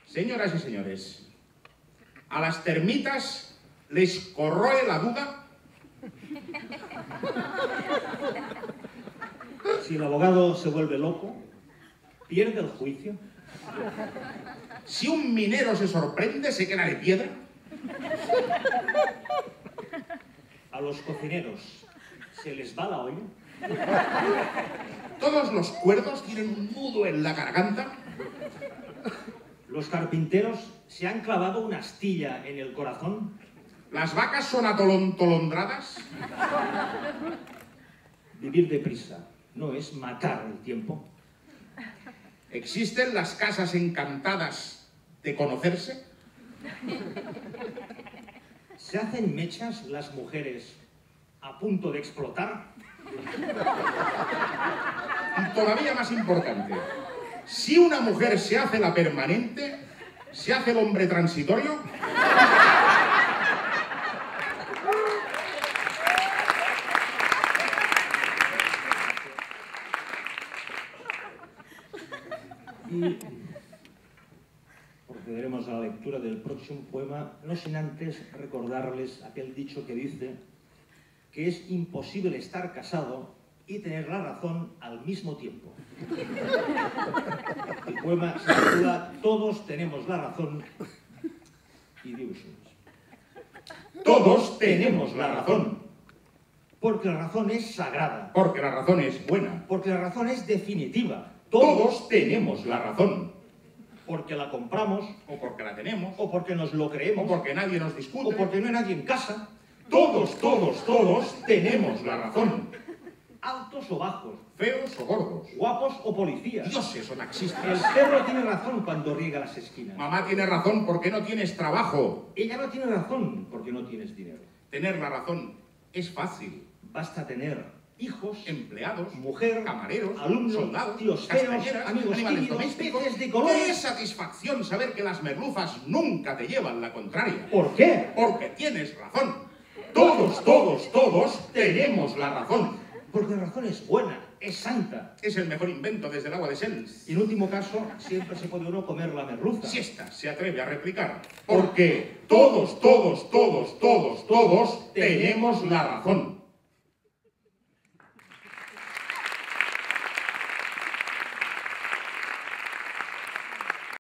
Señoras y señores, ¿a las termitas les corroe la duda? Si el abogado se vuelve loco, pierde el juicio. Si un minero se sorprende, se queda de piedra. A los cocineros se les va la olla. Todos los cuerdos tienen un nudo en la garganta. Los carpinteros se han clavado una astilla en el corazón. Las vacas son atolondradas. Vivir deprisa no es matar el tiempo. ¿Existen las casas encantadas de conocerse? ¿Se hacen mechas las mujeres a punto de explotar? Y todavía más importante, si una mujer se hace la permanente, ¿se hace el hombre transitorio? Y procederemos a la lectura del próximo poema, no sin antes recordarles aquel dicho que dice que es imposible estar casado y tener la razón al mismo tiempo. El poema se titula Todos tenemos la razón y dice: Todos tenemos la razón. Porque la razón es sagrada. Porque la razón es buena. Porque la razón es definitiva. Todos tenemos la razón. Porque la compramos, O porque la tenemos. o porque nos lo creemos, O porque nadie nos o discute. porque no hay nadie en casa. Todos tenemos la razón. Altos o bajos, Feos o gordos. guapos o policías. Dioses o El taxistas. perro tiene razón cuando riega las esquinas. Mamá tiene razón porque no tienes trabajo. Ella no tiene razón porque no tienes dinero. Tener la razón es fácil. Basta tener hijos, Empleados, mujer, camareros, alumnos, soldados, tíos feos, castañeras, amigos animales tímidos, domésticos. peces de colores. ¡Qué satisfacción saber que las merluzas nunca te llevan la contraria! ¿Por qué? Porque tienes razón. Todos tenemos la razón. Porque la razón es buena, es santa. Es el mejor invento desde el agua de Sels. Y en último caso, siempre se puede uno comer la merluza. Si esta se atreve a replicar. Porque todos tenemos la razón.